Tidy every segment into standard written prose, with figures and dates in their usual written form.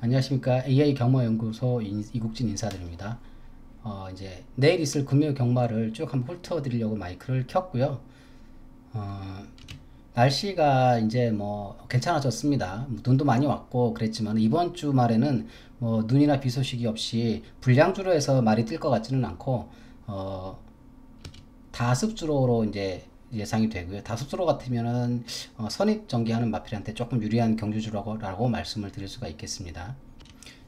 안녕하십니까. AI 경마연구소 이국진 인사드립니다. 이제 내일 있을 금요 경마를 쭉 한번 훑어 드리려고 마이크를 켰고요. 날씨가 이제 뭐 괜찮아졌습니다. 눈도 많이 왔고 그랬지만 이번 주말에는 뭐 눈이나 비 소식이 없이 불량주로 해서 말이 뜰 것 같지는 않고 다습주로로 이제 예상이 되고요. 다습주로 같으면은 선입 전개하는 마필한테 조금 유리한 경주주라고 말씀을 드릴 수가 있겠습니다.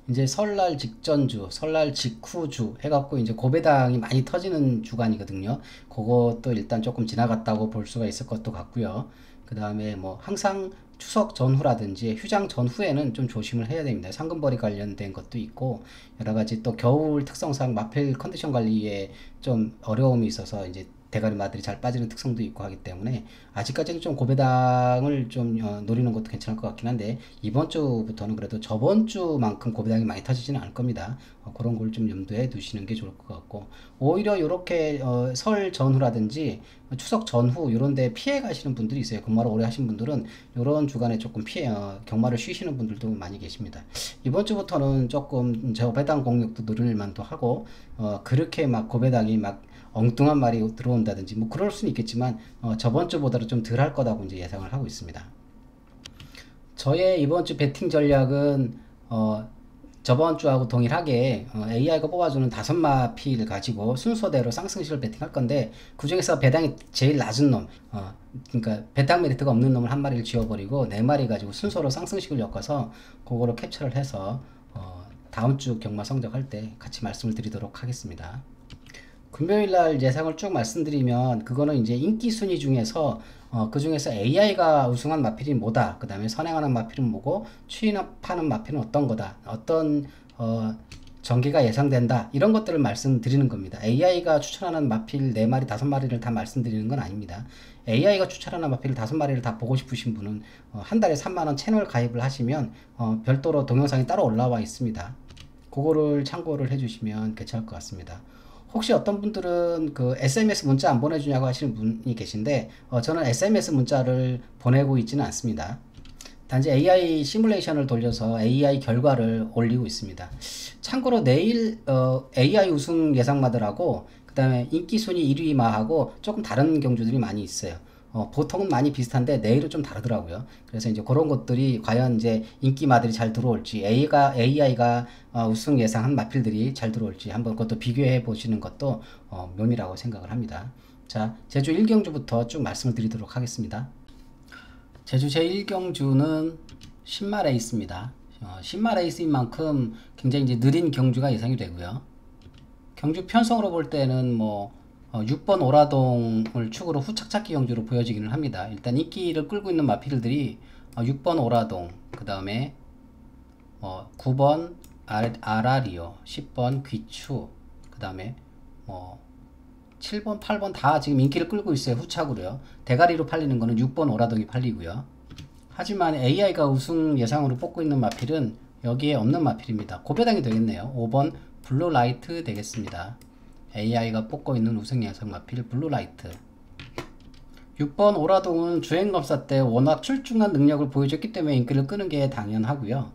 이제 설날 직전주, 설날 직후주 해갖고 이제 고배당이 많이 터지는 주간이거든요. 그것도 일단 조금 지나갔다고 볼 수가 있을 것도 같고요. 그 다음에 뭐 항상 추석 전후라든지 휴장 전후에는 좀 조심을 해야 됩니다. 상금벌이 관련된 것도 있고 여러 가지 또 겨울 특성상 마필 컨디션 관리에 좀 어려움이 있어서 이제 대가리마들이 잘 빠지는 특성도 있고 하기 때문에 아직까지는 좀 고배당을 좀 노리는 것도 괜찮을 것 같긴 한데 이번 주부터는 그래도 저번 주만큼 고배당이 많이 터지지는 않을 겁니다. 그런 걸 좀 염두에 두시는 게 좋을 것 같고 오히려 이렇게 설 전후라든지 추석 전후 이런 데 피해 가시는 분들이 있어요. 근무를 오래 하신 분들은 이런 주간에 조금 경마를 쉬시는 분들도 많이 계십니다. 이번 주부터는 조금 저배당 공격도 누릴 만도 하고 그렇게 막 고배당이 막 엉뚱한 말이 들어온다든지 뭐 그럴 수는 있겠지만 저번 주보다는 좀 덜 할 거라고 이제 예상을 하고 있습니다. 저의 이번 주 배팅 전략은 저번 주하고 동일하게 AI가 뽑아주는 5마필 가지고 순서대로 쌍승시를 배팅할 건데 그 중에서 배당이 제일 낮은 놈 그러니까 배당 메리트가 없는 놈을 한 마리를 지워버리고 4마리 가지고 순서로 쌍승식을 엮어서 그거로 캡처를 해서 다음 주 경마 성적할 때 같이 말씀을 드리도록 하겠습니다. 금요일날 예상을 쭉 말씀드리면 그거는 이제 인기 순위 중에서 그 중에서 AI가 우승한 마필이 뭐다, 그 다음에 선행하는 마필은 뭐고 추인하는 마필은 어떤 거다, 어떤 전개가 예상된다, 이런 것들을 말씀드리는 겁니다. AI가 추천하는 마필 4마리 5마리를 다 말씀드리는 건 아닙니다. AI가 추천하는 마필 5마리를 다 보고 싶으신 분은 한 달에 3만원 채널 가입을 하시면 별도로 동영상이 따로 올라와 있습니다. 그거를 참고를 해주시면 괜찮을 것 같습니다. 혹시 어떤 분들은 그 SMS 문자 안 보내주냐고 하시는 분이 계신데 저는 SMS 문자를 보내고 있지는 않습니다. 단지 AI 시뮬레이션을 돌려서 AI 결과를 올리고 있습니다. 참고로 내일 AI 우승 예상마들하고 그 다음에 인기 순위 1위마하고 조금 다른 경주들이 많이 있어요. 보통은 많이 비슷한데 내일은 좀 다르더라고요. 그래서 이제 그런 것들이 과연 이제 인기마들이 잘 들어올지 AI가 우승 예상한 마필들이 잘 들어올지 한번 그것도 비교해 보시는 것도 묘미라고 생각을 합니다. 자, 제주 1경주부터 쭉 말씀을 드리도록 하겠습니다. 제주 제1경주는 신마 레이스입니다. 신마 레이스인 만큼 굉장히 이제 느린 경주가 예상이 되고요. 경주 편성으로 볼 때는 뭐 6번 오라동을 축으로 후착착기 경주로 보여지기는 합니다. 일단 인기를 끌고 있는 마필들이 6번 오라동, 그 다음에 9번 아라리오, 10번 귀추, 그 다음에 7번, 8번 다 지금 인기를 끌고 있어요. 후착으로요. 대가리로 팔리는 거는 6번 오라동이 팔리고요. 하지만 AI가 우승 예상으로 뽑고 있는 마필은 여기에 없는 마필입니다. 고배당이 되겠네요. 5번 블루라이트 되겠습니다. AI가 뽑고 있는 우승 예상 마필 블루라이트. 6번 오라동은 주행검사 때 워낙 출중한 능력을 보여줬기 때문에 인기를 끄는 게 당연하고요.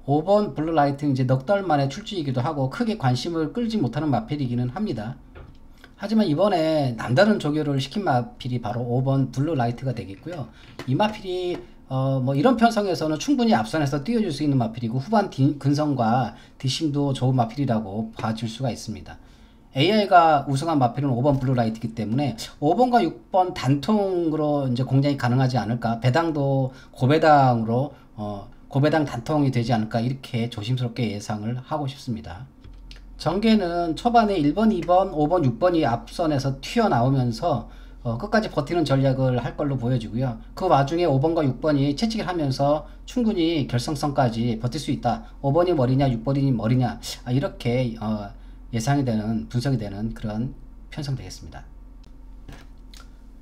5번 블루라이트는 이제 넉 달 만에 출주이기도 하고 크게 관심을 끌지 못하는 마필이기는 합니다. 하지만 이번에 남다른 조교를 시킨 마필이 바로 5번 블루라이트가 되겠고요. 이 마필이 뭐 이런 편성에서는 충분히 앞선에서 뛰어줄 수 있는 마필이고 후반 근성과 뒷심도 좋은 마필이라고 봐줄 수가 있습니다. AI가 우승한 마필은 5번 블루라이트이기 때문에 5번과 6번 단통으로 이제 공략이 가능하지 않을까, 배당도 고배당으로 고배당 단통이 되지 않을까, 이렇게 조심스럽게 예상을 하고 싶습니다. 전개는 초반에 1번, 2번, 5번, 6번이 앞선에서 튀어나오면서 끝까지 버티는 전략을 할 걸로 보여지고요. 그 와중에 5번과 6번이 채찍을 하면서 충분히 결승선까지 버틸 수 있다. 5번이 머리냐 6번이 머리냐, 이렇게 예상이 되는, 분석이 되는 그런 편성 되겠습니다.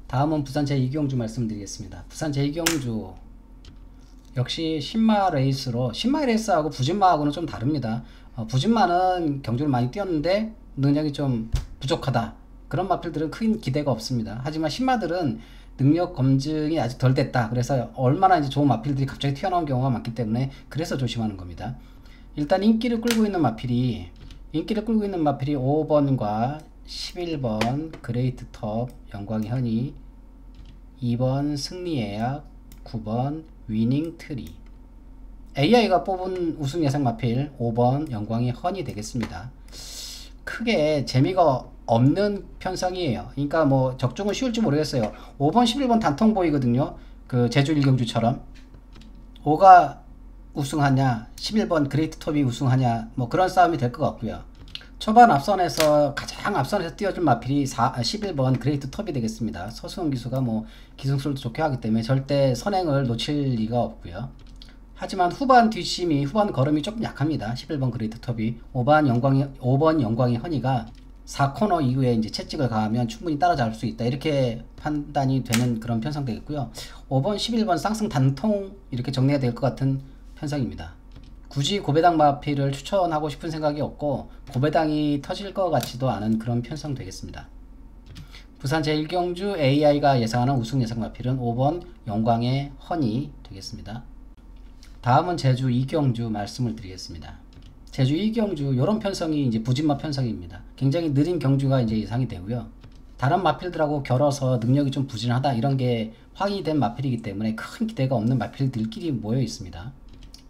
다음은 부산 제2경주 말씀드리겠습니다. 부산 제2경주 역시 신마 레이스로, 신마 레이스하고 부진마하고는 좀 다릅니다. 부진마는 경주를 많이 뛰었는데 능력이 좀 부족하다, 그런 마필들은 큰 기대가 없습니다. 하지만 신마들은 능력 검증이 아직 덜 됐다. 그래서 얼마나 이제 좋은 마필들이 갑자기 튀어나온 경우가 많기 때문에 그래서 조심하는 겁니다. 일단 인기를 끌고 있는 마필이 5번과 11번 그레이트 톱 영광의 허니, 2번 승리의 약, 9번 위닝 트리. AI가 뽑은 우승 예상 마필 5번 영광의 허니 되겠습니다. 크게 재미가 없는 편성이에요. 그러니까 뭐 적중은 쉬울지 모르겠어요. 5번 11번 단통 보이거든요. 그 제주 1경주처럼 5가 우승하냐 11번 그레이트 톱이 우승하냐 뭐 그런 싸움이 될 것 같고요. 초반 앞선에서 가장 앞선에서 뛰어준 마필이 11번 그레이트 톱이 되겠습니다. 서수원 기수가 뭐 기승술도 좋게 하기 때문에 절대 선행을 놓칠 리가 없고요. 하지만 후반 걸음이 조금 약합니다. 11번 그레이트 톱이 5번 영광의 허니가 4코너 이후에 이제 채찍을 가하면 충분히 따라잡을 수 있다. 이렇게 판단이 되는 그런 편성 되겠고요. 5번 11번 쌍승 단통 이렇게 정리가 될 것 같은 편성입니다. 굳이 고배당 마필을 추천하고 싶은 생각이 없고 고배당이 터질 것 같지도 않은 그런 편성 되겠습니다. 부산 제1경주 AI가 예상하는 우승 예상 마필은 5번 영광의 허니 되겠습니다. 다음은 제주 2경주 말씀을 드리겠습니다. 제주 2경주 이런 편성이 이제 부진마 편성입니다. 굉장히 느린 경주가 이제 예상이 되고요. 다른 마필들하고 겨뤄서 능력이 좀 부진하다 이런 게 확인이 된 마필이기 때문에 큰 기대가 없는 마필들끼리 모여 있습니다.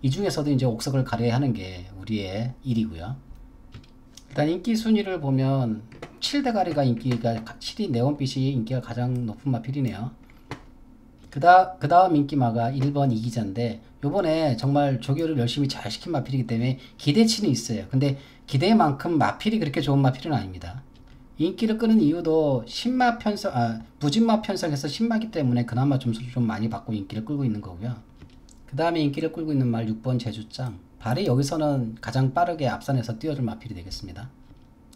이 중에서도 이제 옥석을 가려야 하는 게 우리의 일이고요. 일단 인기 순위를 보면 7대가리가 인기가 7위 네온빛이 인기가 가장 높은 마필이네요. 그 다음 인기마가 1번 이기자인데 요번에 정말 조교를 열심히 잘 시킨 마필이기 때문에 기대치는 있어요. 근데 기대만큼 마필이 그렇게 좋은 마필은 아닙니다. 인기를 끄는 이유도 부진마 편성에서 신마기 때문에 그나마 점수를 좀 많이 받고 인기를 끌고 있는 거고요. 그 다음에 인기를 끌고 있는 말 6번 제주짱. 발이 여기서는 가장 빠르게 앞선에서 뛰어줄 마필이 되겠습니다.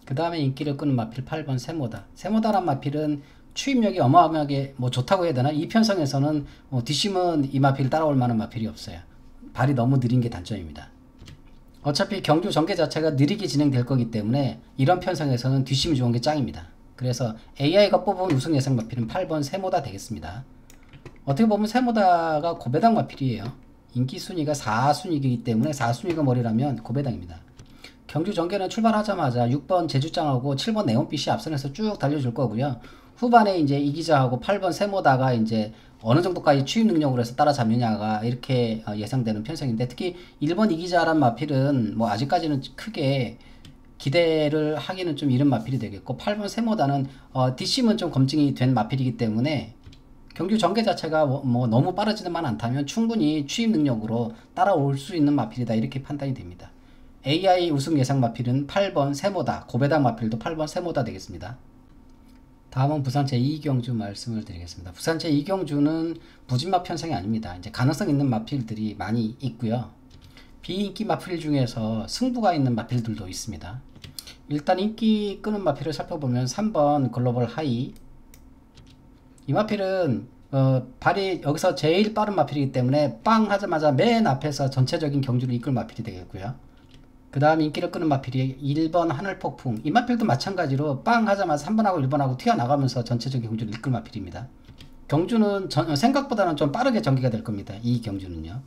그 다음에 인기를 끄는 마필 8번 세모다. 세모다란 마필은 추임력이 어마어마하게 뭐 좋다고 해야 되나? 이 편성에서는 뒷심은 이 마필을 따라올 만한 마필이 없어요. 발이 너무 느린 게 단점입니다. 어차피 경주 전개 자체가 느리게 진행될 거기 때문에 이런 편성에서는 뒷심이 좋은 게 짱입니다. 그래서 AI가 뽑은 우승 예상 마필은 8번 세모다 되겠습니다. 어떻게 보면 세모다가 고배당 마필이에요. 인기 순위가 4순위이기 때문에 4순위가 머리라면 고배당입니다. 경주 전개는 출발하자마자 6번 제주짱하고 7번 네온빛이 앞선에서 쭉 달려줄 거고요. 후반에 이제 이기자하고 8번 세모다가 이제 어느 정도까지 추임 능력으로 해서 따라잡느냐가 이렇게 예상되는 편성인데 특히 1번 이기자란 마필은 뭐 아직까지는 크게 기대를 하기는 좀 이른 마필이 되겠고 8번 세모다는 뒷심은 좀 검증이 된 마필이기 때문에 경주 전개 자체가 뭐 너무 빠르지만 않다면 충분히 추임 능력으로 따라올 수 있는 마필이다 이렇게 판단이 됩니다. AI 우승 예상 마필은 8번 세모다, 고배당 마필도 8번 세모다 되겠습니다. 다음은 부산 제2경주 말씀을 드리겠습니다. 부산 제2경주는 부진마 편성이 아닙니다. 이제 가능성 있는 마필들이 많이 있고요. 비인기 마필 중에서 승부가 있는 마필들도 있습니다. 일단 인기 끄는 마필을 살펴보면 3번 글로벌 하이. 이 마필은 발이 여기서 제일 빠른 마필이기 때문에 빵 하자마자 맨 앞에서 전체적인 경주를 이끌 마필이 되겠고요. 그 다음 인기를 끄는 마필이 1번 하늘폭풍. 이 마필도 마찬가지로 빵 하자마자 3번하고 1번하고 튀어나가면서 전체적인 경주를 이끌 마필입니다. 경주는 생각보다는 좀 빠르게 전개가 될 겁니다. 이 경주는요.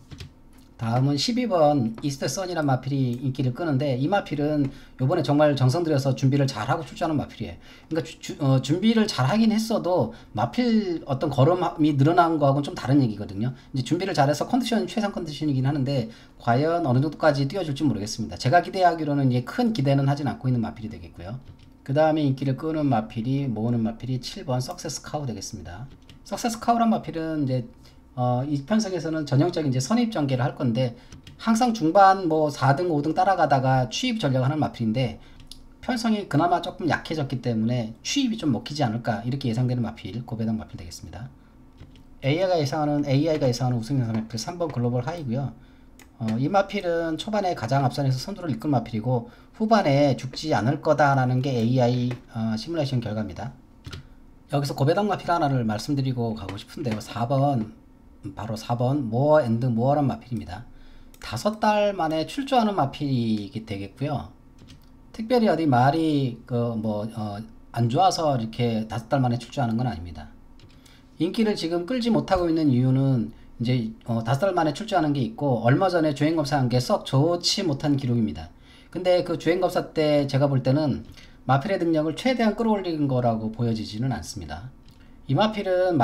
다음은 12번 이스트 선이라는 마필이 인기를 끄는데 이 마필은 요번에 정말 정성 들여서 준비를 잘하고 출전하는 마필이에요. 그러니까 준비를 잘하긴 했어도 마필 어떤 걸음이 늘어난 거하고는 좀 다른 얘기거든요. 이제 준비를 잘해서 컨디션 최상 컨디션이긴 하는데 과연 어느 정도까지 뛰어줄지 모르겠습니다. 제가 기대하기로는 이제 큰 기대는 하진 않고 있는 마필이 되겠고요. 그 다음에 인기를 끄는 마필이 모으는 마필이 7번 석세스 카우 되겠습니다. 석세스 카우란 마필은 이제 이 편성에서는 전형적인 이제 선입 전개를 할 건데 항상 중반 뭐 4등 5등 따라가다가 취입 전략을 하는 마필인데 편성이 그나마 조금 약해졌기 때문에 취입이 좀 먹히지 않을까 이렇게 예상되는 마필, 고배당 마필 되겠습니다. AI가 예상하는 우승 예상 마필 3번 글로벌 하이고요. 이 마필은 초반에 가장 앞선에서 선두를 이끈 마필이고 후반에 죽지 않을 거다라는 게 AI 시뮬레이션 결과입니다. 여기서 고배당 마필 하나를 말씀드리고 가고 싶은데요. 4번 바로 4번 모어 앤드 모어란 마필입니다. 5달 만에 출조하는 마필이 되겠고요. 특별히 어디 말이 안 좋아서 이렇게 5달 만에 출조하는 건 아닙니다. 인기를 지금 끌지 못하고 있는 이유는 이제 5달 만에 출주하는 게 있고, 얼마 전에 주행검사한 게 썩 좋지 못한 기록입니다. 근데 그 주행검사 때 제가 볼 때는 마필의 능력을 최대한 끌어올린 거라고 보여지지는 않습니다. 이 마필은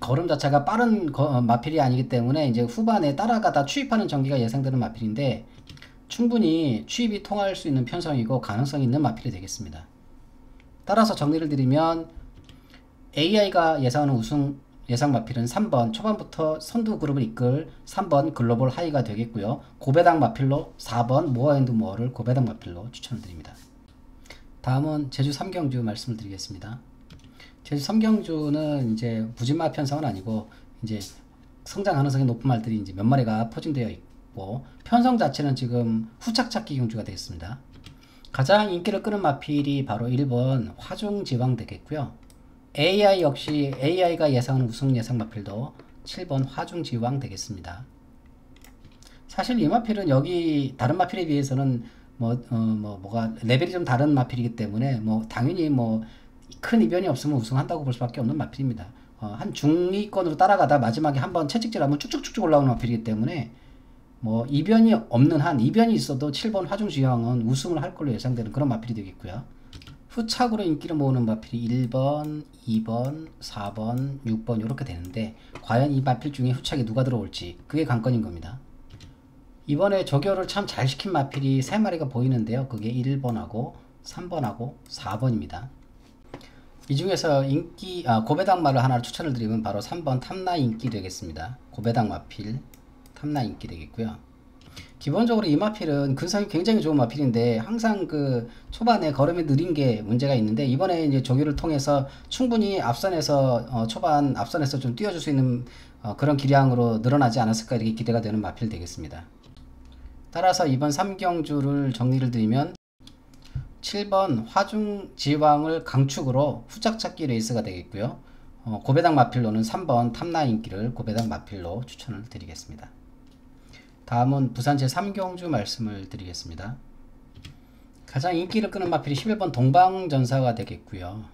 걸음 자체가 빠른 마필이 아니기 때문에 이제 후반에 따라가다 추입하는 전기가 예상되는 마필인데, 충분히 추입이 통할 수 있는 편성이고 가능성이 있는 마필이 되겠습니다. 따라서 정리를 드리면 AI가 예상하는 우승 예상 마필은 3번 초반부터 선두 그룹을 이끌 3번 글로벌 하이가 되겠고요. 고배당 마필로 4번 모어앤드모어를 고배당 마필로 추천을 드립니다. 다음은 제주 3경주 말씀을 드리겠습니다. 제주 3경주는 이제 부진마 편성은 아니고 이제 성장 가능성이 높은 말들이 이제 몇 마리가 포진되어 있고, 편성 자체는 지금 후착 찾기 경주가 되겠습니다. 가장 인기를 끄는 마필이 바로 1번 화중지왕 되겠고요. AI 역시 AI가 예상하는 우승 예상 마필도 7번 화중지왕 되겠습니다. 사실 이 마필은 여기 다른 마필에 비해서는 뭐가 레벨이 좀 다른 마필이기 때문에 당연히 큰 이변이 없으면 우승한다고 볼 수밖에 없는 마필입니다. 한 중위권으로 따라가다 마지막에 한번 채찍질하면 쭉쭉쭉쭉 올라오는 마필이기 때문에 이변이 없는 한, 이변이 있어도 7번 화중지왕은 우승을 할 걸로 예상되는 그런 마필이 되겠고요. 후착으로 인기를 모으는 마필이 1번, 2번, 4번, 6번 이렇게 되는데, 과연 이 마필 중에 후착이 누가 들어올지 그게 관건인 겁니다. 이번에 조교를 참 잘 시킨 마필이 3마리가 보이는데요. 그게 1번하고 3번하고 4번입니다. 이 중에서 고배당 말을 하나 추천을 드리면 바로 3번 탐나 인기 되겠습니다. 고배당 마필 탐나 인기 되겠고요. 기본적으로 이 마필은 근성이 굉장히 좋은 마필인데 항상 그 초반에 걸음이 느린 게 문제가 있는데, 이번에 이제 조교를 통해서 충분히 앞선에서 초반 앞선에서 좀 뛰어줄 수 있는 그런 기량으로 늘어나지 않았을까 이렇게 기대가 되는 마필 되겠습니다. 따라서 이번 3경주를 정리를 드리면 7번 화중지왕을 강축으로 후착 찾기 레이스가 되겠고요. 고배당 마필로는 3번 탐나 인기를 고배당 마필로 추천을 드리겠습니다. 다음은 부산 제3경주 말씀을 드리겠습니다. 가장 인기를 끄는 마필이 11번 동방전사가 되겠고요.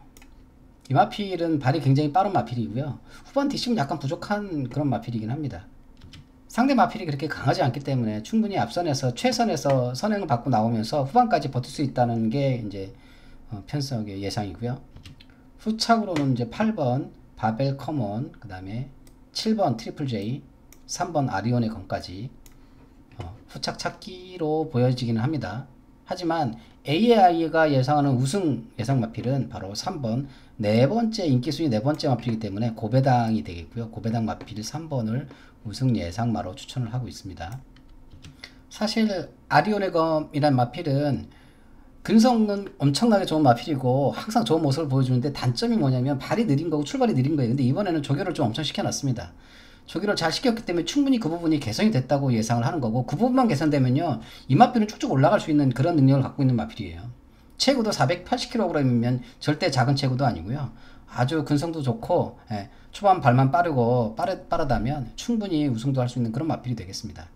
이 마필은 발이 굉장히 빠른 마필이고요. 후반 뒷심은 약간 부족한 그런 마필이긴 합니다. 상대 마필이 그렇게 강하지 않기 때문에 충분히 앞선에서 최선에서 선행을 받고 나오면서 후반까지 버틸 수 있다는 게 이제 편성의 예상이고요. 후착으로는 이제 8번 바벨 커먼, 그 다음에 7번 트리플 J, 3번 아리온의 검까지 후착 찾기로 보여지기는 합니다. 하지만 AI가 예상하는 우승 예상 마필은 바로 3번 인기 순위 네 번째 마필이기 때문에 고배당이 되겠고요. 고배당 마필 3번을 우승 예상마로 추천을 하고 있습니다. 사실 아리온의 검이란 마필은 근성은 엄청나게 좋은 마필이고 항상 좋은 모습을 보여주는데, 단점이 뭐냐면 발이 느린 거고 출발이 느린 거예요. 근데 이번에는 조교를 좀 엄청 시켜놨습니다. 조기를 잘 시켰기 때문에 충분히 그 부분이 개선이 됐다고 예상을 하는 거고, 그 부분만 개선되면요 이 마필은 쭉쭉 올라갈 수 있는 그런 능력을 갖고 있는 마필이에요. 체구도 480kg이면 절대 작은 체구도 아니고요. 아주 근성도 좋고 초반 발만 빠르고 빠르다면 충분히 우승도 할 수 있는 그런 마필이 되겠습니다.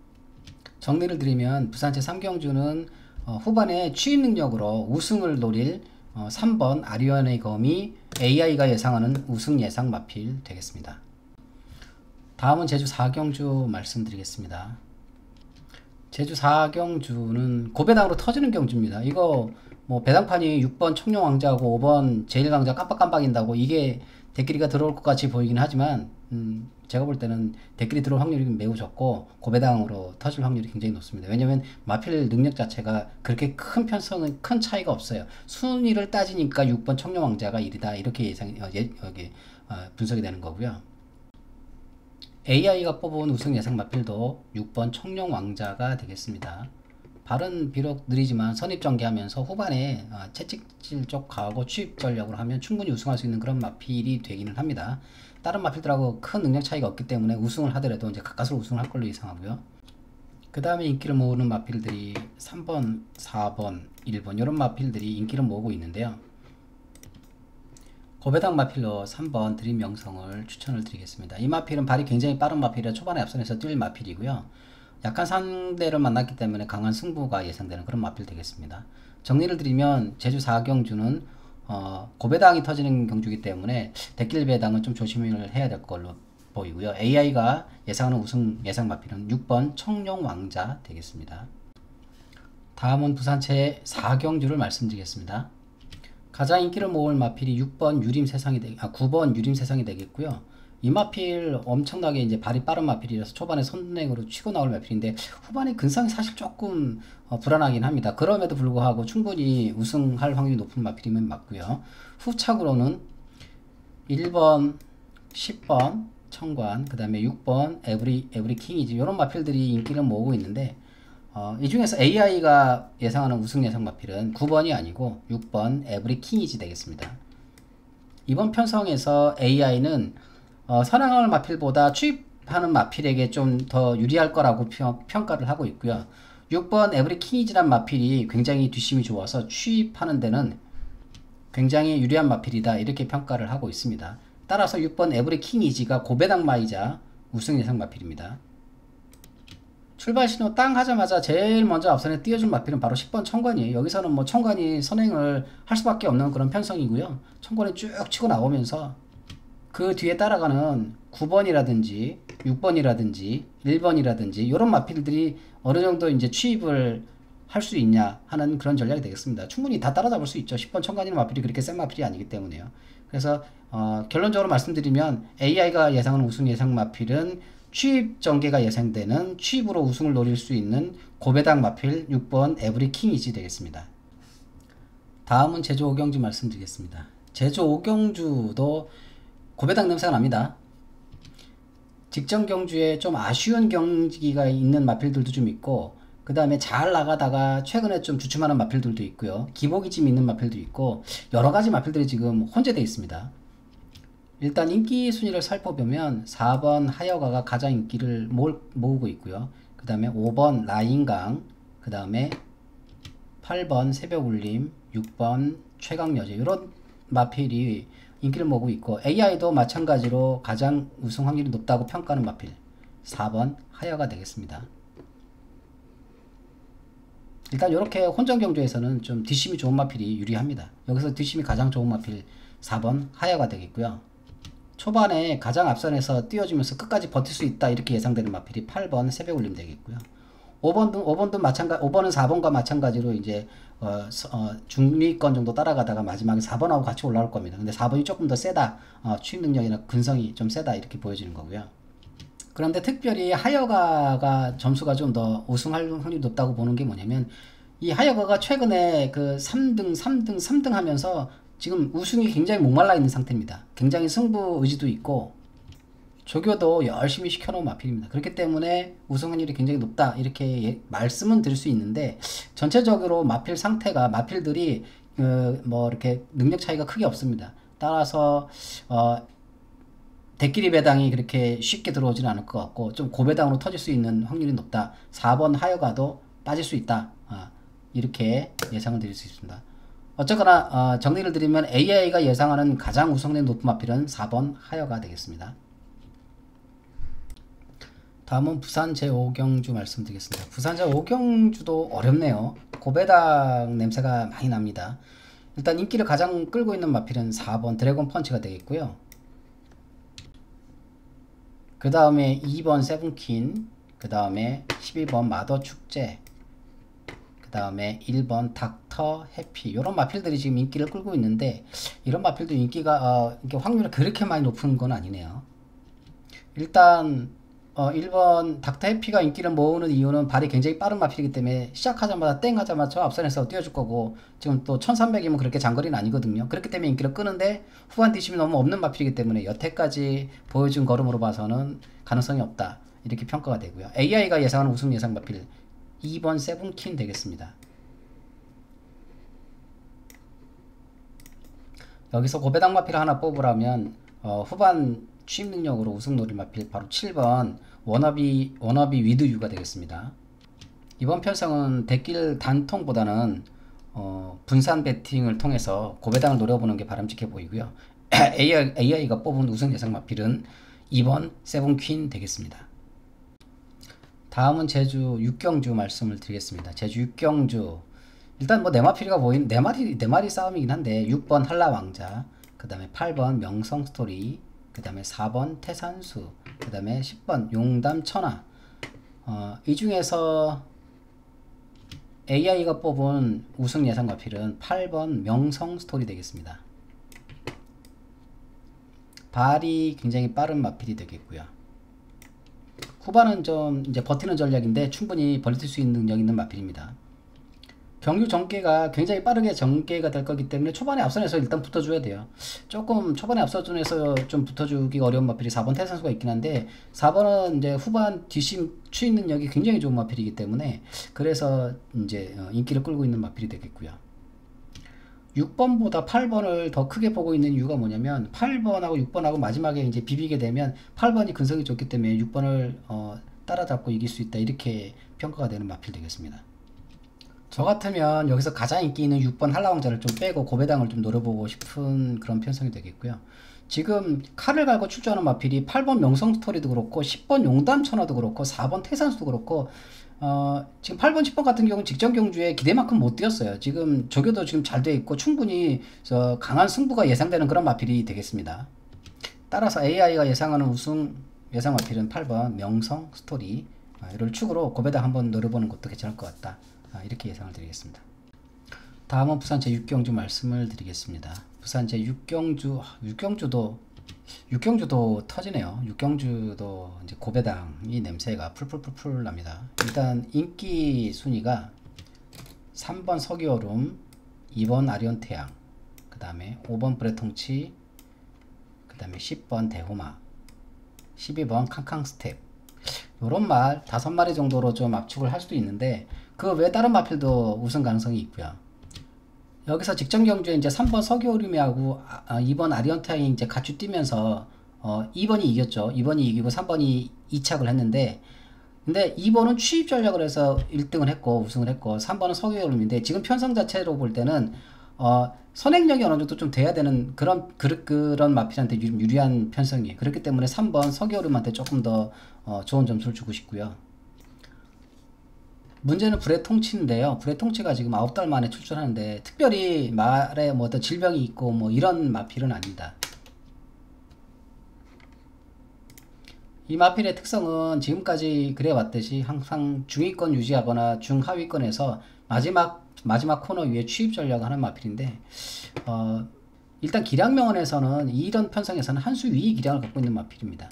정리를 드리면 부산 제3경주는 후반에 추입 능력으로 우승을 노릴 3번 아리온의 검이 AI가 예상하는 우승 예상 마필 되겠습니다. 다음은 제주 4경주 말씀드리겠습니다. 제주 4경주는 고배당으로 터지는 경주입니다. 이거 배당판이 6번 청룡왕자하고 5번 제1강자 깜빡깜빡인다고 이게 대끼리가 들어올 것 같이 보이긴 하지만 제가 볼 때는 대끼리 들어올 확률이 매우 적고 고배당으로 터질 확률이 굉장히 높습니다. 왜냐면 마필 능력 자체가 그렇게 큰 차이가 없어요. 순위를 따지니까 6번 청룡왕자가 1이다 이렇게 분석이 되는 거고요. AI가 뽑은 우승 예상 마필도 6번 청룡왕자가 되겠습니다. 발은 비록 느리지만 선입전개하면서 후반에 채찍질 쪽 가고 추입 전략으로 하면 충분히 우승할 수 있는 그런 마필이 되기는 합니다. 다른 마필들하고 큰 능력 차이가 없기 때문에 우승을 하더라도 이제 가까스로 우승을 할 걸로 예상하고요. 그 다음에 인기를 모으는 마필들이 3번, 4번, 1번 이런 마필들이 인기를 모으고 있는데요. 고배당 마필로 3번 드림 명성을 추천을 드리겠습니다. 이 마필은 발이 굉장히 빠른 마필이라 초반에 앞선에서 뛸 마필이고요. 약한 상대를 만났기 때문에 강한 승부가 예상되는 그런 마필 되겠습니다. 정리를 드리면 제주 4경주는 고배당이 터지는 경주이기 때문에 대길 배당은 좀 조심을 해야 될 걸로 보이고요. AI가 예상하는 우승 예상 마필은 6번 청룡왕자 되겠습니다. 다음은 부산채의 4경주를 말씀드리겠습니다. 가장 인기를 모을 마필이 9번 유림세상이 되겠고요. 이 마필 엄청나게 이제 발이 빠른 마필이라서 초반에 선행으로 치고 나올 마필인데 후반에 근성이 사실 조금 불안하긴 합니다. 그럼에도 불구하고 충분히 우승할 확률이 높은 마필이면 맞고요. 후착으로는 1번, 10번 청관, 그 다음에 6번 에브리 킹이지 이런 마필들이 인기를 모으고 있는데 이 중에서 AI가 예상하는 우승 예상 마필은 9번이 아니고 6번 에브리 킹이지 되겠습니다. 이번 편성에서 AI는 선행할 마필보다 추입하는 마필에게 좀 더 유리할 거라고 평가를 하고 있고요. 6번 에브리 킹이지란 마필이 굉장히 뒷심이 좋아서 추입하는 데는 굉장히 유리한 마필이다 이렇게 평가를 하고 있습니다. 따라서 6번 에브리 킹이지가 고배당마이자 우승 예상 마필입니다. 출발 신호 땅 하자마자 제일 먼저 앞선에 띄워준 마필은 바로 10번 청관이에요. 여기서는 뭐 청관이 선행을 할 수밖에 없는 그런 편성이고요. 청관이 쭉 치고 나오면서 그 뒤에 따라가는 9번이라든지 6번이라든지 1번이라든지 이런 마필들이 어느 정도 이제 취입을 할 수 있냐 하는 그런 전략이 되겠습니다. 충분히 다 따라잡을 수 있죠. 10번 청관이라는 마필이 그렇게 센 마필이 아니기 때문에요. 그래서 결론적으로 말씀드리면 AI가 예상하는 우승 예상 마필은 취입 전개가 예상되는 취입으로 우승을 노릴 수 있는 고배당 마필 6번 에브리 킹이지 되겠습니다. 다음은 제주 5경주 말씀드리겠습니다. 제주 5경주도 고배당 냄새가 납니다. 직전 경주에 좀 아쉬운 경기가 있는 마필들도 좀 있고 그 다음에 잘 나가다가 최근에 좀 주춤하는 마필들도 있고요. 기복이 좀 있는 마필도 있고 여러가지 마필들이 지금 혼재되어 있습니다. 일단 인기 순위를 살펴보면 4번 하여가가 가장 인기를 모으고 있고요. 그 다음에 5번 라인강, 그 다음에 8번 새벽울림, 6번 최강여제 이런 마필이 인기를 모으고 있고 AI도 마찬가지로 가장 우승 확률이 높다고 평가하는 마필 4번 하여가 되겠습니다. 일단 이렇게 혼전 경주에서는 좀 뒷심이 좋은 마필이 유리합니다. 여기서 뒷심이 가장 좋은 마필 4번 하여가 되겠고요. 초반에 가장 앞선에서 띄워주면서 끝까지 버틸 수 있다 이렇게 예상되는 마필이 8번 새벽울림 되겠고요. 5번은 4번과 마찬가지로 이제 중위권 정도 따라가다가 마지막에 4번하고 같이 올라올 겁니다. 근데 4번이 조금 더 세다, 취입 능력이나 근성이 좀 세다 이렇게 보여지는 거고요. 그런데 특별히 하여가가 점수가 좀 더 우승할 확률이 높다고 보는 게 뭐냐면 이 하여가가 최근에 그 3등 하면서 지금 우승이 굉장히 목말라 있는 상태입니다. 굉장히 승부 의지도 있고 조교도 열심히 시켜놓은 마필입니다. 그렇기 때문에 우승 확률이 굉장히 높다 이렇게 말씀은 드릴 수 있는데 전체적으로 마필 상태가 마필들이 뭐 이렇게 능력 차이가 크게 없습니다. 따라서 대끼리 배당이 그렇게 쉽게 들어오지는 않을 것 같고 좀 고배당으로 터질 수 있는 확률이 높다. 4번 하여가도 빠질 수 있다. 이렇게 예상을 드릴 수 있습니다. 어쨌거나 정리를 드리면 AI가 예상하는 가장 우승률이 높은 마필은 4번 하여가 되겠습니다. 다음은 부산 제5경주 말씀드리겠습니다. 부산 제5경주도 어렵네요. 고배당 냄새가 많이 납니다. 일단 인기를 가장 끌고 있는 마필은 4번 드래곤 펀치가 되겠고요. 그 다음에 2번 세븐킨, 그 다음에 12번 마더 축제, 그 다음에 1번 닥터 해피 이런 마필들이 지금 인기를 끌고 있는데 이런 마필도 인기가 확률이 그렇게 많이 높은 건 아니네요. 일단 1번 닥터 해피가 인기를 모으는 이유는 발이 굉장히 빠른 마필이기 때문에 시작하자마자 땡 하자마자 앞선에서 띄워줄 거고 지금 또 1300이면 그렇게 장거리는 아니거든요. 그렇기 때문에 인기를 끄는데 후반 뒷심이 너무 없는 마필이기 때문에 여태까지 보여준 걸음으로 봐서는 가능성이 없다 이렇게 평가가 되고요. AI가 예상하는 우승 예상 마필 2번 세븐킨 되겠습니다. 여기서 고배당 마필 하나 뽑으라면 후반 취입 능력으로 우승 노릴 마필 바로 7번 워너비 위드 유가 되겠습니다. 이번 편성은 대길 단통보다는 분산 배팅을 통해서 고배당을 노려보는 게 바람직해 보이고요. AI가 뽑은 우승 예상 마필은 2번 세븐퀸 되겠습니다. 다음은 제주 6경주 말씀을 드리겠습니다. 제주 6경주 일단 뭐 네마필이가 보인 네 마리 싸움이긴 한데 6번 한라왕자, 그 다음에 8번 명성스토리, 그 다음에 4번 태산수, 그 다음에 10번 용담천하. 이 중에서 AI가 뽑은 우승 예상 마필은 8번 명성스토리 되겠습니다. 발이 굉장히 빠른 마필이 되겠고요. 후반은 좀 이제 버티는 전략인데 충분히 버틸 수 있는 능력 있는 마필입니다. 경유 전개가 굉장히 빠르게 전개가 될 거기 때문에 초반에 앞선에서 일단 붙어줘야 돼요. 조금 초반에 앞선에서 좀 붙어주기가 어려운 마필이 4번 태산수가 있긴 한데 4번은 이제 후반 뒷심 추인 능력이 굉장히 좋은 마필이기 때문에 그래서 이제 인기를 끌고 있는 마필이 되겠고요. 6번보다 8번을 더 크게 보고 있는 이유가 뭐냐면 8번하고 6번하고 마지막에 이제 비비게 되면 8번이 근성이 좋기 때문에 6번을 따라잡고 이길 수 있다, 이렇게 평가가 되는 마필 되겠습니다. 저 같으면 여기서 가장 인기 있는 6번 한라왕자를 좀 빼고 고배당을 좀 노려보고 싶은 그런 편성이 되겠고요. 지금 칼을 갈고 출전하는 마필이 8번 명성스토리도 그렇고 10번 용담천하도 그렇고 4번 태산수도 그렇고 지금 8번 10번 같은 경우는 직전 경주에 기대만큼 못 뛰었어요. 지금 조교도 지금 잘 돼 있고 충분히 강한 승부가 예상되는 그런 마필이 되겠습니다. 따라서 AI가 예상하는 우승 예상 마필은 8번 명성스토리, 이를 축으로 고배당 한번 노려보는 것도 괜찮을 것 같다, 이렇게 예상을 드리겠습니다. 다음은 부산 제6경주 말씀을 드리겠습니다. 부산 제6경주, 6경주도 터지네요. 6경주도 이제 고배당이 냄새가 풀풀풀풀 납니다. 일단 인기 순위가 3번 서기오름, 2번 아리온태양, 그 다음에 5번 브레통치, 그 다음에 10번 대호마, 12번 캉캉스텝. 요런 말 5마리 정도로 좀 압축을 할 수도 있는데 그 외 다른 마필도 우승 가능성이 있고요. 여기서 직전 경주에 이제 3번 서기오름이하고 2번 아리온타이 이제 같이 뛰면서 2번이 이겼죠. 2번이 이기고 3번이 2착을 했는데, 근데 2번은 추입 전략을 해서 1등을 했고 우승을 했고 3번은 서기오름인데 지금 편성 자체로 볼 때는 선행력이 어느 정도 좀 돼야 되는 그런 마필한테 유리한 편성이에요. 그렇기 때문에 3번 서기오름한테 조금 더 좋은 점수를 주고 싶고요. 문제는 불의 통치인데요. 불의 통치가 지금 9달 만에 출전하는데 특별히 말에 뭐 어떤 질병이 있고 뭐 이런 마필은 아닙니다. 이 마필의 특성은 지금까지 그래왔듯이 항상 중위권 유지하거나 중하위권에서 마지막 코너 위에 추입 전략을 하는 마필인데 일단 기량명언에서는 이런 편성에서는 한 수 위의 기량을 갖고 있는 마필입니다.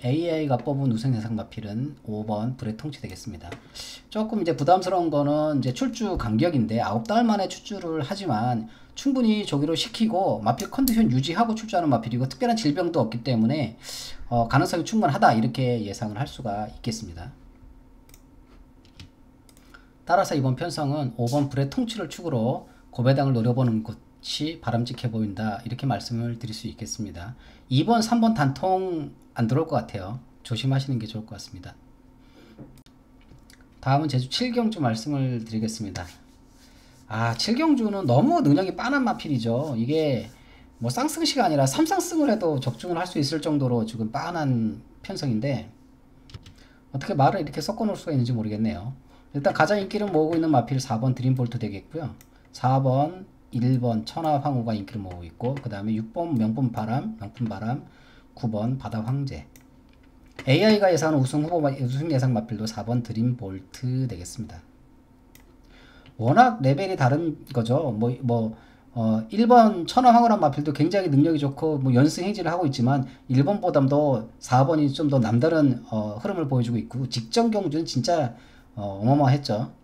AI가 뽑은 우승 예상 마필은 5번 불의 통치 되겠습니다. 조금 이제 부담스러운 거는 이제 출주 간격인데 9달 만에 출주를 하지만 충분히 조기로 시키고 마필 컨디션 유지하고 출주하는 마필이고 특별한 질병도 없기 때문에 가능성이 충분하다, 이렇게 예상을 할 수가 있겠습니다. 따라서 이번 편성은 5번 불의 통치를 축으로 고배당을 노려보는 것이 바람직해 보인다, 이렇게 말씀을 드릴 수 있겠습니다. 2번 3번 단통 안 들어올 것 같아요. 조심하시는 게 좋을 것 같습니다. 다음은 제주 7경주 말씀을 드리겠습니다. 7경주는 너무 능력이 빠른 마필이죠. 이게 뭐 쌍승시가 아니라 3쌍승을 해도 적중을 할 수 있을 정도로 지금 빤한 편성인데 어떻게 말을 이렇게 섞어 놓을 수가 있는지 모르겠네요. 일단 가장 인기를 모으고 있는 마필 4번 드림볼트 되겠고요. 4번 1번 천하황후가 인기를 모으고 있고, 그 다음에 6번 명품바람, 9번 바다황제. AI가 예상하는 우승 예상 마필도 4번 드림볼트 되겠습니다. 워낙 레벨이 다른 거죠. 1번 천하황후란 마필도 굉장히 능력이 좋고 뭐 연승 행진을 하고 있지만 1번보다도 4번이 좀 더 남다른 흐름을 보여주고 있고 직전 경주는 진짜 어마어마했죠.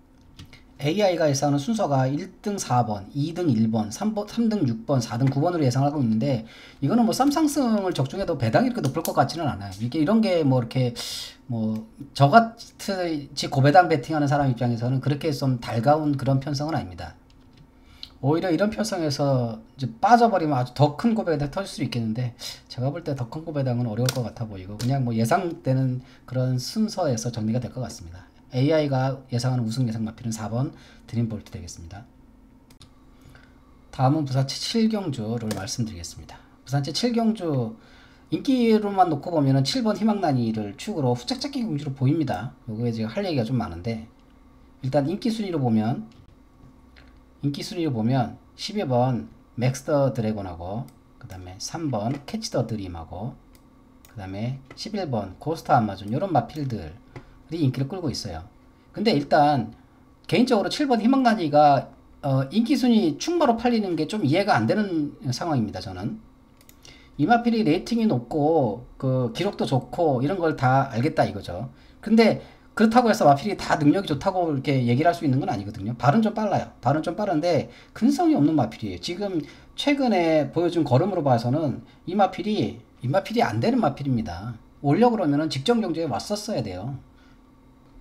AI가 예상하는 순서가 1등 4번, 2등 1번, 3등 6번, 4등 9번으로 예상하고 있는데 이거는 뭐 쌈상승을 적중해도 배당이 이렇게 높을 것 같지는 않아요. 이런 게 뭐 이렇게 뭐 저같이 고배당 베팅하는 사람 입장에서는 그렇게 좀 달가운 그런 편성은 아닙니다. 오히려 이런 편성에서 이제 빠져버리면 아주 더 큰 고배당이 터질 수 있겠는데 제가 볼 때 더 큰 고배당은 어려울 것 같아 보이고 그냥 뭐 예상되는 그런 순서에서 정리가 될 것 같습니다. AI가 예상하는 우승 예상 마필은 4번 드림볼트 되겠습니다. 다음은 부산체 7경주를 말씀드리겠습니다. 부산체 7경주 인기로만 놓고 보면은 7번 희망난이를 축으로 후짝잡기 경주로 보입니다. 요거에 지금 할 얘기가 좀 많은데 일단 인기 순위로 보면 인기 순위를 보면 12번 맥스 더 드래곤하고 그 다음에 3번 캐치 더 드림하고 그 다음에 11번 고스트 아마존 이런 마필들이 인기를 끌고 있어요. 근데 일단 개인적으로 7번 희망나니가 인기순위 충마로 팔리는 게 좀 이해가 안 되는 상황입니다. 저는 이 마필이 레이팅이 높고 그 기록도 좋고 이런 걸 다 알겠다 이거죠. 근데 그렇다고 해서 마필이 다 능력이 좋다고 이렇게 얘기를 할 수 있는 건 아니거든요. 발은 좀 빨라요. 발은 좀 빠른데 근성이 없는 마필이에요. 지금 최근에 보여준 걸음으로 봐서는 이 마필이 안 되는 마필입니다. 오려고 그러면은 직전 경주에 왔었어야 돼요.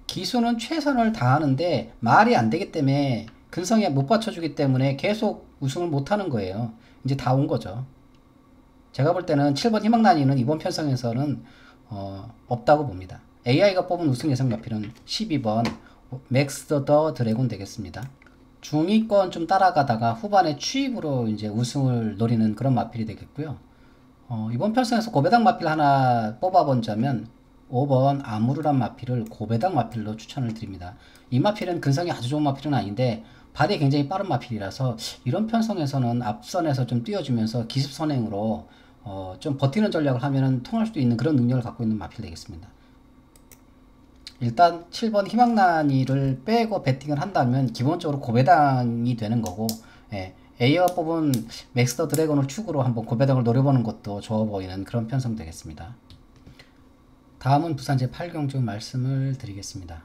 기수는 최선을 다하는데 말이 안 되기 때문에 근성에 못 받쳐주기 때문에 계속 우승을 못하는 거예요. 이제 다 온 거죠. 제가 볼 때는 7번 희망난이는 이번 편성에서는 없다고 봅니다. AI가 뽑은 우승 예상 마필은 12번 맥스 더 드래곤 되겠습니다. 중위권 좀 따라가다가 후반에 추입으로 이제 우승을 노리는 그런 마필이 되겠고요. 이번 편성에서 고배당 마필 하나 뽑아본다면 5번 아무르란 마필을 고배당 마필로 추천을 드립니다. 이 마필은 근성이 아주 좋은 마필은 아닌데 발이 굉장히 빠른 마필이라서 이런 편성에서는 앞선에서 좀 뛰어주면서 기습선행으로 좀 버티는 전략을 하면은 통할 수도 있는 그런 능력을 갖고 있는 마필 되겠습니다. 일단 7번 희망난이를 빼고 배팅을 한다면 기본적으로 고배당이 되는 거고, A가 뽑은 맥스 더 드래곤을 축으로 한번 고배당을 노려보는 것도 좋아 보이는 그런 편성 되겠습니다. 다음은 부산 제8경주 말씀을 드리겠습니다.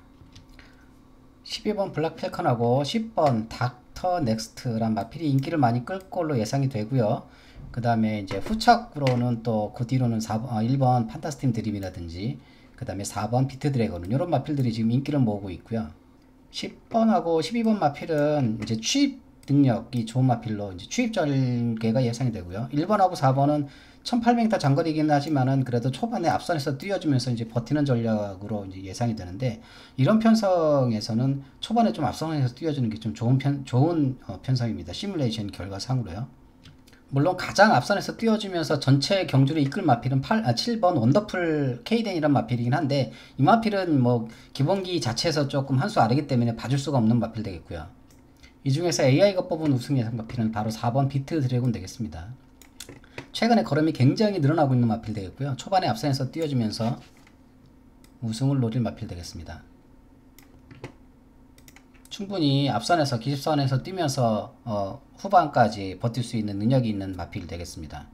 12번 블랙 펠컨하고 10번 닥터 넥스트란 마필이 인기를 많이 끌 걸로 예상이 되고요. 그 다음에 이제 후착으로는 또 그 뒤로는 1번 판타스팀 드림이라든지 그 다음에 4번 비트 드래곤은 이런 마필들이 지금 인기를 모으고 있고요. 10번하고 12번 마필은 이제 취입 능력이 좋은 마필로 이제 취입 절개가 예상이 되고요. 1번하고 4번은 1800m 장거리이긴 하지만은 그래도 초반에 앞선에서 뛰어주면서 이제 버티는 전략으로 이제 예상이 되는데 이런 편성에서는 초반에 좀 앞선에서 뛰어주는 게 좀 좋은 편성입니다. 시뮬레이션 결과상으로요. 물론 가장 앞선에서 뛰어주면서 전체 경주를 이끌 마필은 7번 원더풀 케이덴이란 마필이긴 한데 이 마필은 뭐 기본기 자체에서 조금 한 수 아래기 때문에 봐줄 수가 없는 마필 되겠고요. 이 중에서 AI가 뽑은 우승 예상 마필은 바로 4번 비트 드래곤 되겠습니다. 최근에 걸음이 굉장히 늘어나고 있는 마필 되겠고요. 초반에 앞선에서 뛰어주면서 우승을 노릴 마필 되겠습니다. 충분히 앞선에서 기습선에서 뛰면서 후반까지 버틸 수 있는 능력이 있는 마필 되겠습니다.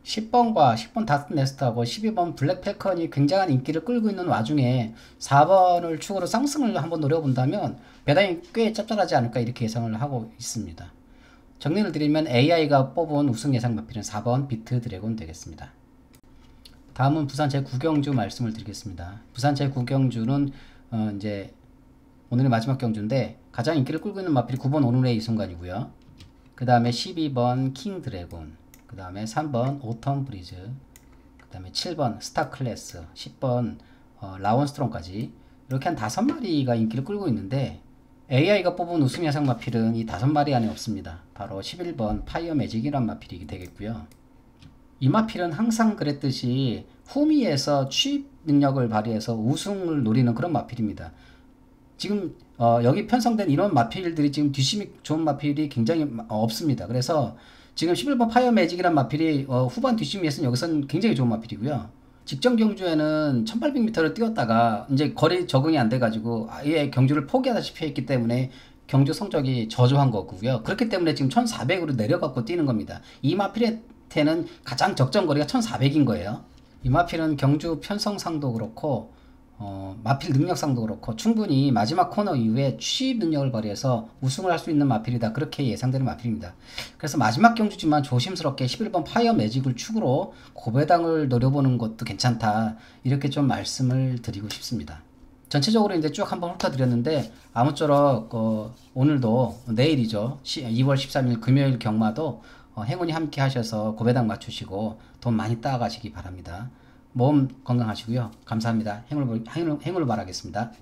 10번과 10번 다트 네스트하고 12번 블랙 펠컨이 굉장한 인기를 끌고 있는 와중에 4번을 축으로 쌍승을 한번 노려본다면 배당이 꽤 짭짤하지 않을까 이렇게 예상을 하고 있습니다. 정리를 드리면 AI가 뽑은 우승 예상 마필은 4번 비트 드래곤 되겠습니다. 다음은 부산 제9경주 말씀을 드리겠습니다. 부산 제9경주는 이제 오늘의 마지막 경주인데 가장 인기를 끌고 있는 마필이 9번 오늘의 이순간이고요. 그 다음에 12번 킹 드래곤, 그 다음에 3번 오텀 브리즈, 그 다음에 7번 스타 클래스, 10번 라원스트롱까지 이렇게 한 5마리가 인기를 끌고 있는데 AI가 뽑은 우승 예상 마필은 이 5마리 안에 없습니다. 바로 11번 파이어 매직이란 마필이 되겠고요. 이 마필은 항상 그랬듯이 후미에서 취입 능력을 발휘해서 우승을 노리는 그런 마필입니다. 지금 여기 편성된 이런 마필들이 지금 뒷심이 좋은 마필이 굉장히 없습니다. 그래서 지금 11번 파이어 매직이란 마필이 후반 뒷심에서는 여기서는 굉장히 좋은 마필이고요. 직전 경주에는 1800m를 뛰었다가 이제 거리 적응이 안 돼가지고 아예 경주를 포기하다시피 했기 때문에 경주 성적이 저조한 거고요. 그렇기 때문에 지금 1400으로 내려갖고 뛰는 겁니다. 이 마필한테는 가장 적정 거리가 1400인 거예요. 이 마필은 경주 편성상도 그렇고 마필 능력상도 그렇고 충분히 마지막 코너 이후에 취입 능력을 발휘해서 우승을 할 수 있는 마필이다. 그렇게 예상되는 마필입니다. 그래서 마지막 경주지만 조심스럽게 11번 파이어 매직을 축으로 고배당을 노려보는 것도 괜찮다. 이렇게 좀 말씀을 드리고 싶습니다. 전체적으로 이제 쭉 한번 훑어드렸는데 아무쪼록 오늘도 내일이죠. 2월 13일 금요일 경마도 행운이 함께 하셔서 고배당 맞추시고 돈 많이 따가시기 바랍니다. 몸 건강하시고요. 감사합니다. 행운을 바라겠습니다.